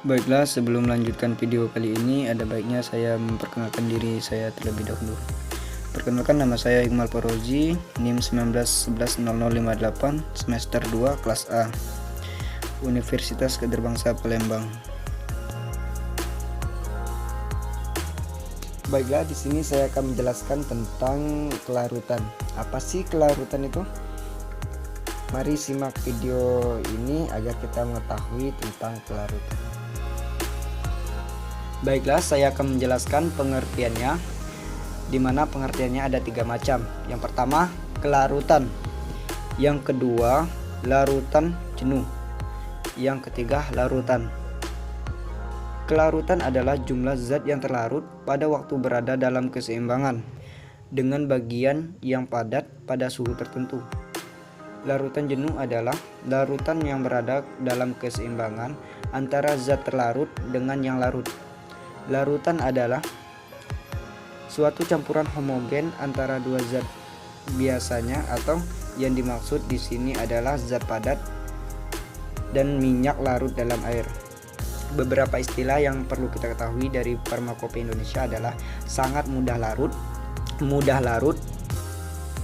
Baiklah, sebelum melanjutkan video kali ini, ada baiknya saya memperkenalkan diri saya terlebih dahulu. Perkenalkan, nama saya Iqmal Farozi, NIM 19110058, semester 2, kelas A, Universitas Kederbangsa Palembang. Baiklah, di sini saya akan menjelaskan tentang kelarutan. Apa sih kelarutan itu? Mari simak video ini agar kita mengetahui tentang kelarutan. Baiklah, saya akan menjelaskan pengertiannya, di mana pengertiannya ada 3 macam. Yang pertama, kelarutan. Yang kedua, larutan jenuh. Yang ketiga, larutan. Kelarutan adalah jumlah zat yang terlarut pada waktu berada dalam keseimbangan dengan bagian yang padat pada suhu tertentu. Larutan jenuh adalah larutan yang berada dalam keseimbangan antara zat terlarut dengan yang larut. Larutan adalah suatu campuran homogen antara dua zat biasanya, atau yang dimaksud di sini adalah zat padat dan minyak larut dalam air. Beberapa istilah yang perlu kita ketahui dari Farmakope Indonesia adalah sangat mudah larut,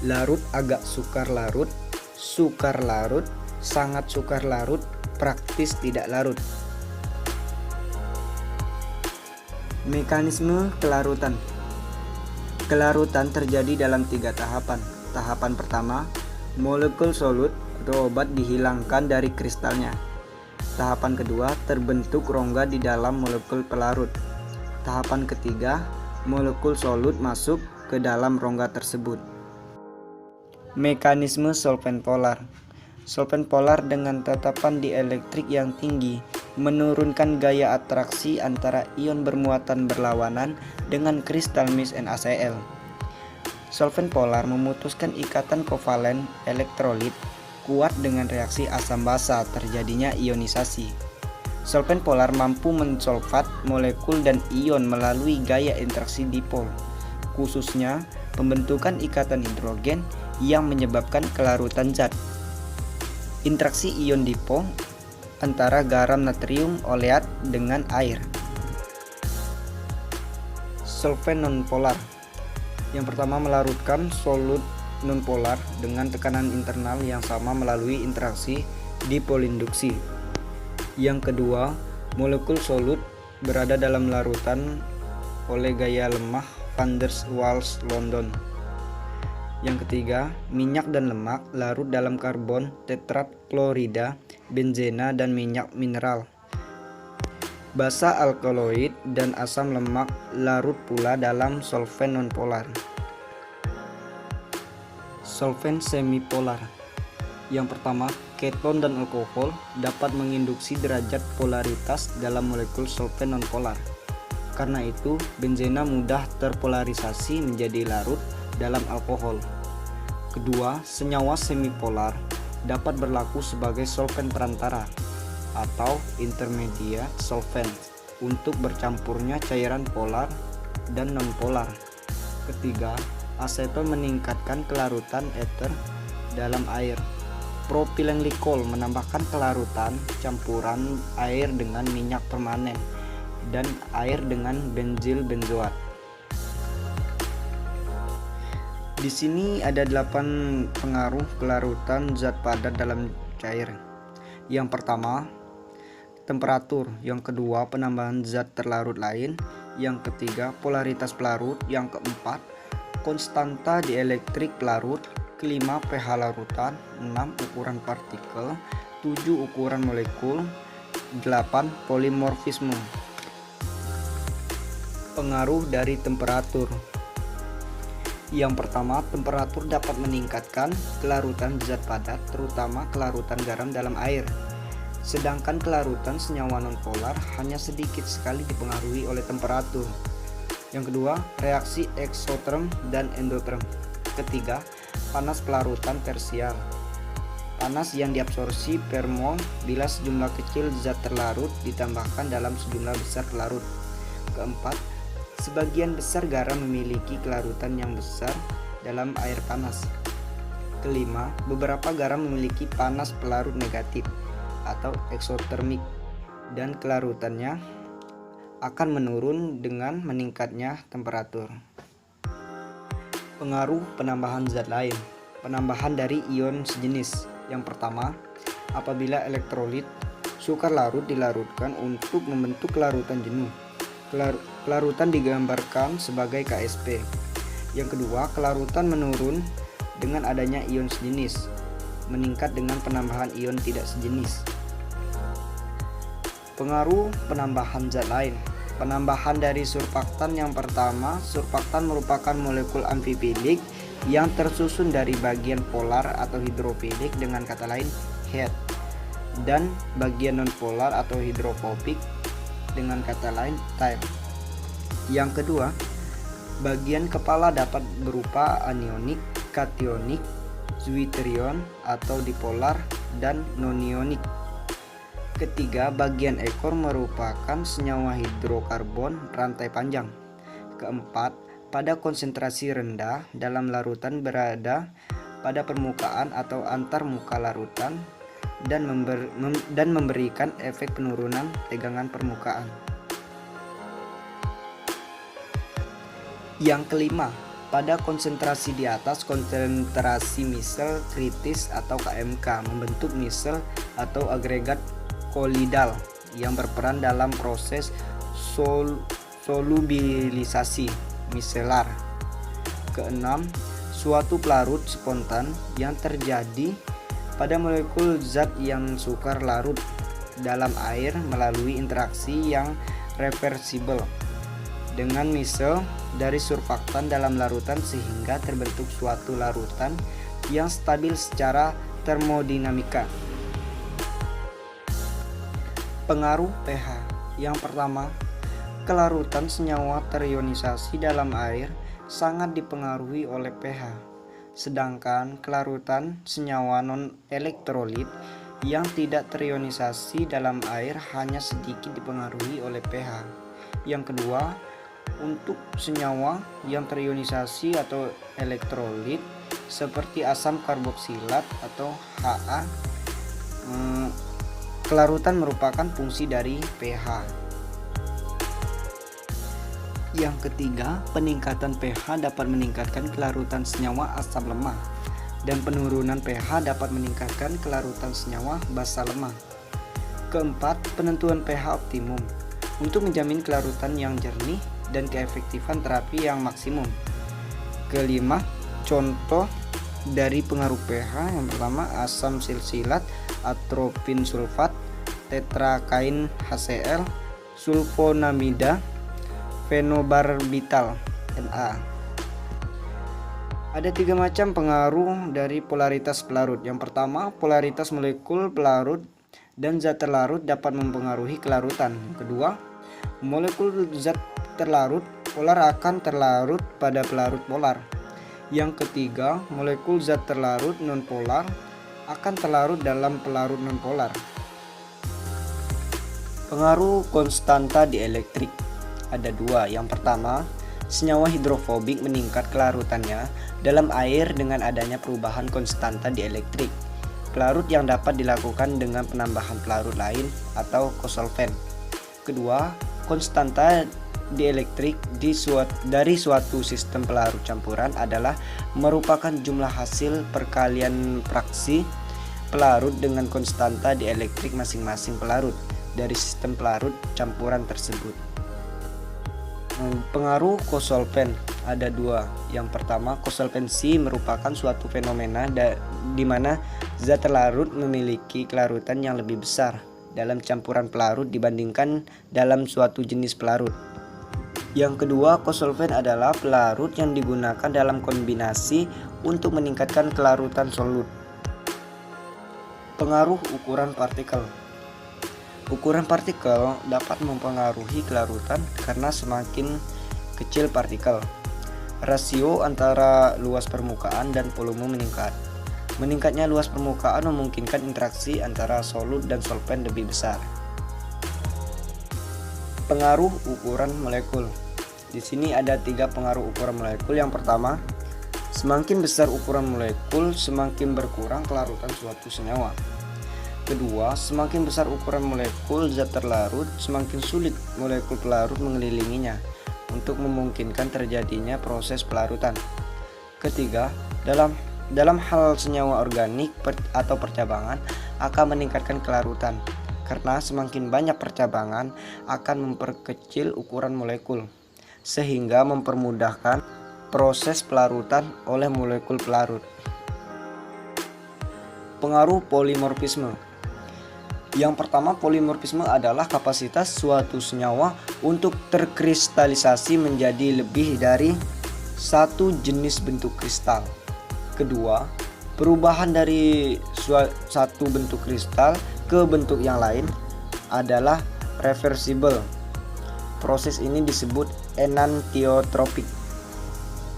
larut agak sukar larut, sangat sukar larut, praktis tidak larut. Mekanisme kelarutan. Kelarutan terjadi dalam 3 tahapan. Tahapan pertama, molekul solut atau obat dihilangkan dari kristalnya. Tahapan kedua, terbentuk rongga di dalam molekul pelarut. Tahapan ketiga, molekul solut masuk ke dalam rongga tersebut. Mekanisme solvent polar. Solvent polar dengan tetapan dielektrik yang tinggi menurunkan gaya atraksi antara ion bermuatan berlawanan dengan kristal Mys NaCl. Solvent polar memutuskan ikatan kovalen elektrolit kuat dengan reaksi asam basa, terjadinya ionisasi. Solvent polar mampu mensolvat molekul dan ion melalui gaya interaksi dipol, khususnya pembentukan ikatan hidrogen yang menyebabkan kelarutan zat. Interaksi ion dipol antara garam natrium oleat dengan air. Solvent nonpolar. Yang pertama, melarutkan solut nonpolar dengan tekanan internal yang sama melalui interaksi dipolinduksi. Yang kedua, molekul solut berada dalam larutan oleh gaya lemah van der Waals London. Yang ketiga, minyak dan lemak larut dalam karbon tetrat klorida, benzena, dan minyak mineral. Basa alkaloid dan asam lemak larut pula dalam solvent nonpolar. Solvent semipolar. Yang pertama, keton dan alkohol dapat menginduksi derajat polaritas dalam molekul solvent nonpolar. Karena itu, benzena mudah terpolarisasi menjadi larut dalam alkohol. Kedua, senyawa semipolar dapat berlaku sebagai solvent perantara atau intermediate solvent untuk bercampurnya cairan polar dan nonpolar. Ketiga, aseton meningkatkan kelarutan eter dalam air. Propylenglikol menambahkan kelarutan campuran air dengan minyak permanen dan air dengan benzil benzoat. Di sini ada 8 pengaruh kelarutan zat padat dalam cair. Yang pertama, temperatur. Yang kedua, penambahan zat terlarut lain. Yang ketiga, polaritas pelarut. Yang keempat, konstanta dielektrik pelarut. Kelima, pH larutan. 6, ukuran partikel. 7, ukuran molekul. 8, polimorfisme. Pengaruh dari temperatur. Yang pertama, temperatur dapat meningkatkan kelarutan zat padat, terutama kelarutan garam dalam air. Sedangkan kelarutan senyawa nonpolar hanya sedikit sekali dipengaruhi oleh temperatur. Yang kedua, reaksi eksoterm dan endoterm. Ketiga, panas pelarutan tersier. Panas yang diabsorpsi per mol bila sejumlah kecil zat terlarut ditambahkan dalam sejumlah besar pelarut. Keempat, sebagian besar garam memiliki kelarutan yang besar dalam air panas. Kelima, beberapa garam memiliki panas pelarut negatif atau eksotermik. dan kelarutannya akan menurun dengan meningkatnya temperatur. Pengaruh penambahan zat lain. Penambahan dari ion sejenis. Yang pertama, apabila elektrolit sukar larut dilarutkan untuk membentuk larutan jenuh. Kelarutan digambarkan sebagai KSP. Yang kedua, kelarutan menurun dengan adanya ion sejenis, meningkat dengan penambahan ion tidak sejenis. Pengaruh penambahan zat lain. Penambahan dari surfaktan. Yang pertama, surfaktan merupakan molekul amfifilik yang tersusun dari bagian polar atau hidrofilik, dengan kata lain head, dan bagian nonpolar atau hidrofobik, dengan kata lain tail. Yang kedua, bagian kepala dapat berupa anionik, kationik, zwitterion atau dipolar, dan nonionik. Ketiga, bagian ekor merupakan senyawa hidrokarbon rantai panjang. Keempat, pada konsentrasi rendah dalam larutan berada pada permukaan atau antar muka larutan dan memberikan efek penurunan tegangan permukaan. Yang kelima, pada konsentrasi di atas konsentrasi misel kritis atau KMK membentuk misel atau agregat kolidal yang berperan dalam proses solubilisasi miselar. Keenam, suatu pelarut spontan yang terjadi pada molekul zat yang sukar larut dalam air melalui interaksi yang reversibel dengan misel dari surfaktan dalam larutan sehingga terbentuk suatu larutan yang stabil secara termodinamika. Pengaruh pH. Yang pertama, kelarutan senyawa terionisasi dalam air sangat dipengaruhi oleh pH, sedangkan kelarutan senyawa non-elektrolit yang tidak terionisasi dalam air hanya sedikit dipengaruhi oleh pH. Yang kedua, untuk senyawa yang terionisasi atau elektrolit seperti asam karboksilat atau Ha, kelarutan merupakan fungsi dari pH. Yang ketiga, peningkatan pH dapat meningkatkan kelarutan senyawa asam lemah, dan penurunan pH dapat meningkatkan kelarutan senyawa basa lemah. Keempat, penentuan pH optimum untuk menjamin kelarutan yang jernih dan keefektifan terapi yang maksimum. Kelima, contoh dari pengaruh pH. Yang pertama, asam silsilat, atropin sulfat, tetrakain HCl, sulfonamida, fenobarbital, Na. Ada 3 macam pengaruh dari polaritas pelarut. Yang pertama, polaritas molekul pelarut dan zat terlarut dapat mempengaruhi kelarutan. Yang kedua, molekul zat terlarut polar akan terlarut pada pelarut polar. Yang ketiga, molekul zat terlarut nonpolar akan terlarut dalam pelarut nonpolar. Pengaruh konstanta dielektrik ada 2. Yang pertama, senyawa hidrofobik meningkat kelarutannya dalam air dengan adanya perubahan konstanta dielektrik. Pelarut yang dapat dilakukan dengan penambahan pelarut lain atau kosolven. Kedua, konstanta dielektrik dari suatu sistem pelarut campuran adalah merupakan jumlah hasil perkalian fraksi pelarut dengan konstanta dielektrik masing-masing pelarut dari sistem pelarut campuran tersebut. Pengaruh kosolven ada 2. Yang pertama, kosolvensi merupakan suatu fenomena di mana zat terlarut memiliki kelarutan yang lebih besar dalam campuran pelarut dibandingkan dalam suatu jenis pelarut. Yang kedua, kosolven adalah pelarut yang digunakan dalam kombinasi untuk meningkatkan kelarutan solut. Pengaruh ukuran partikel. Ukuran partikel dapat mempengaruhi kelarutan karena semakin kecil partikel, rasio antara luas permukaan dan volume meningkat. Meningkatnya luas permukaan memungkinkan interaksi antara solut dan solvent lebih besar. Pengaruh ukuran molekul. Di sini ada 3 pengaruh ukuran molekul. Yang pertama, semakin besar ukuran molekul, semakin berkurang kelarutan suatu senyawa. Kedua, semakin besar ukuran molekul zat terlarut, semakin sulit molekul pelarut mengelilinginya untuk memungkinkan terjadinya proses pelarutan. Ketiga, dalam hal senyawa organik atau percabangan akan meningkatkan kelarutan, karena semakin banyak percabangan akan memperkecil ukuran molekul, sehingga mempermudahkan proses pelarutan oleh molekul pelarut. Pengaruh polimorfisme. Yang pertama, polimorfisme adalah kapasitas suatu senyawa untuk terkristalisasi menjadi lebih dari satu jenis bentuk kristal. Kedua, perubahan dari satu bentuk kristal ke bentuk yang lain adalah reversible. Proses ini disebut enantiotropik.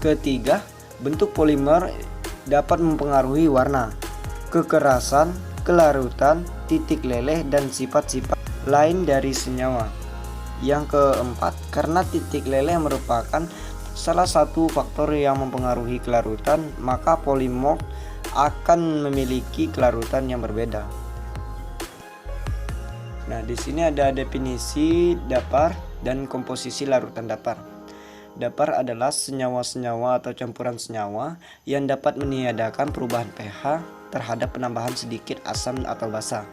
Ketiga, bentuk polimer dapat mempengaruhi warna, kekerasan, kelarutan, titik leleh, dan sifat-sifat lain dari senyawa. Yang keempat, karena titik leleh merupakan salah satu faktor yang mempengaruhi kelarutan, maka polimorf akan memiliki kelarutan yang berbeda. Nah, di sini ada definisi dapar dan komposisi larutan dapar. Dapar adalah senyawa-senyawa atau campuran senyawa yang dapat meniadakan perubahan pH terhadap penambahan sedikit asam atau basa.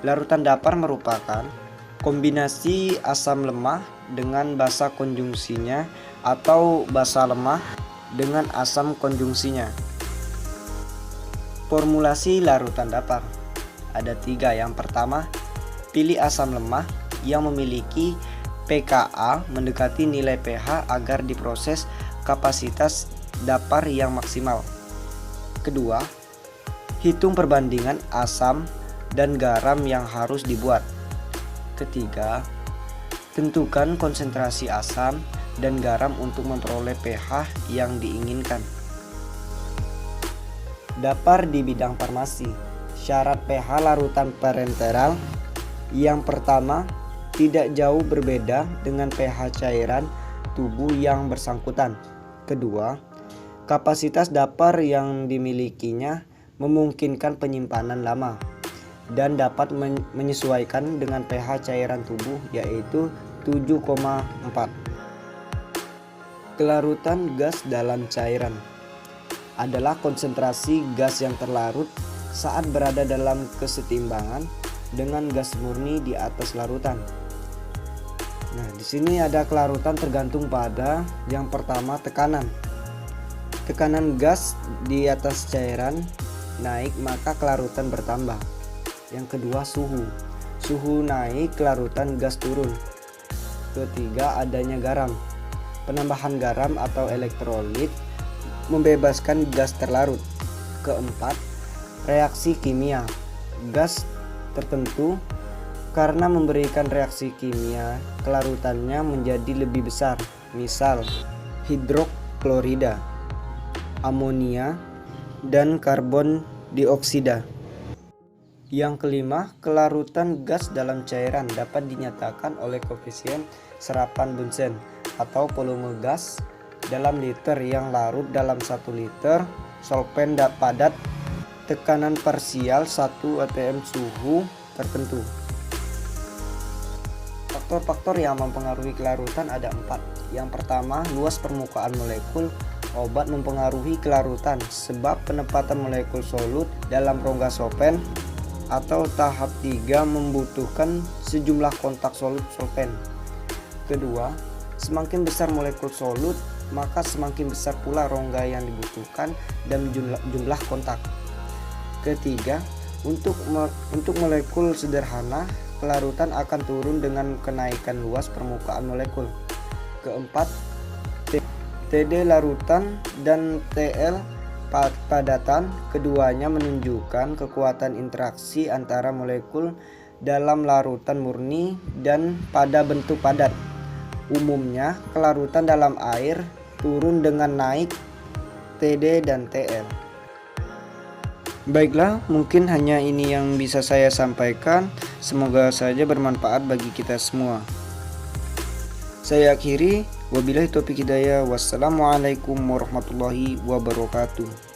Larutan dapar merupakan kombinasi asam lemah dengan basa konjungsinya atau basa lemah dengan asam konjungsinya. Formulasi larutan dapar ada 3. Yang pertama, pilih asam lemah yang memiliki pKa mendekati nilai pH agar diproses kapasitas dapar yang maksimal. Kedua, hitung perbandingan asam dan garam yang harus dibuat. Ketiga, tentukan konsentrasi asam dan garam untuk memperoleh pH yang diinginkan. Dapar di bidang farmasi. Syarat pH larutan parenteral. Yang pertama, tidak jauh berbeda dengan pH cairan tubuh yang bersangkutan. Kedua, kapasitas dapar yang dimilikinya memungkinkan penyimpanan lama dan dapat menyesuaikan dengan pH cairan tubuh, yaitu 7,4. Kelarutan gas dalam cairan adalah konsentrasi gas yang terlarut saat berada dalam kesetimbangan dengan gas murni di atas larutan. Nah, di sini ada kelarutan tergantung pada yang pertama tekanan. Tekanan gas di atas cairan naik maka kelarutan bertambah. Yang kedua, suhu. Suhu naik, kelarutan gas turun. Ketiga, adanya garam. Penambahan garam atau elektrolit membebaskan gas terlarut. Keempat, reaksi kimia. Gas tertentu karena memberikan reaksi kimia, kelarutannya menjadi lebih besar. Misal, hidroklorida, amonia, dan karbon dioksida. Yang kelima, kelarutan gas dalam cairan dapat dinyatakan oleh koefisien serapan Bunsen atau volume gas dalam liter yang larut dalam 1 liter solvent padat, tekanan parsial 1 atm, suhu tertentu. Faktor-faktor yang mempengaruhi kelarutan ada 4. Yang pertama, luas permukaan molekul. Obat mempengaruhi kelarutan sebab penempatan molekul solut dalam rongga solvent. Atau tahap 3 membutuhkan sejumlah kontak solut solvent. Kedua, semakin besar molekul solut, maka semakin besar pula rongga yang dibutuhkan dan jumlah kontak. Ketiga, untuk molekul sederhana, kelarutan akan turun dengan kenaikan luas permukaan molekul. Keempat, TD larutan dan TL padatan, keduanya menunjukkan kekuatan interaksi antara molekul dalam larutan murni dan pada bentuk padat. Umumnya, kelarutan dalam air turun dengan naik TD dan TL. Baiklah, mungkin hanya ini yang bisa saya sampaikan. Semoga saja bermanfaat bagi kita semua. Saya akhiri, wabillahi taufiq hidayah. Wassalamualaikum warahmatullahi wabarakatuh.